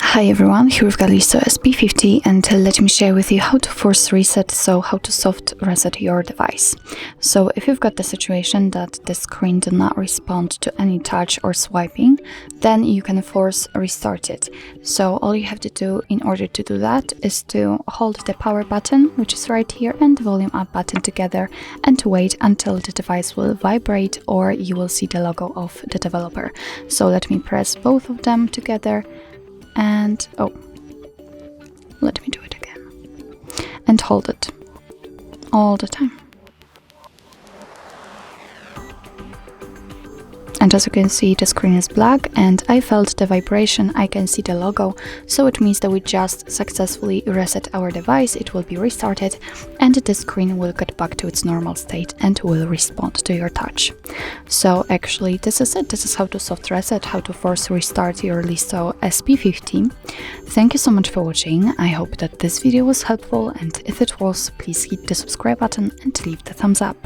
Hi everyone, here we've got LISTO SP50 and let me share with you how to force reset, so how to soft reset your device. So if you've got the situation that the screen does not respond to any touch or swiping, then you can force restart it. So all you have to do in order to do that is to hold the power button, which is right here, and the volume up button together, and to wait until the device will vibrate or you will see the logo of the developer. So let me press both of them together. And let me do it again and hold it all the time. And as you can see, the screen is black and I felt the vibration. I can see the logo, so it means that we just successfully reset our device. It will be restarted and the screen will get back to its normal state and will respond to your touch. So actually this is it. This is how to soft reset, how to force restart your LISTO SP50. Thank you so much for watching. I hope that this video was helpful, and if it was, please hit the subscribe button and leave the thumbs up.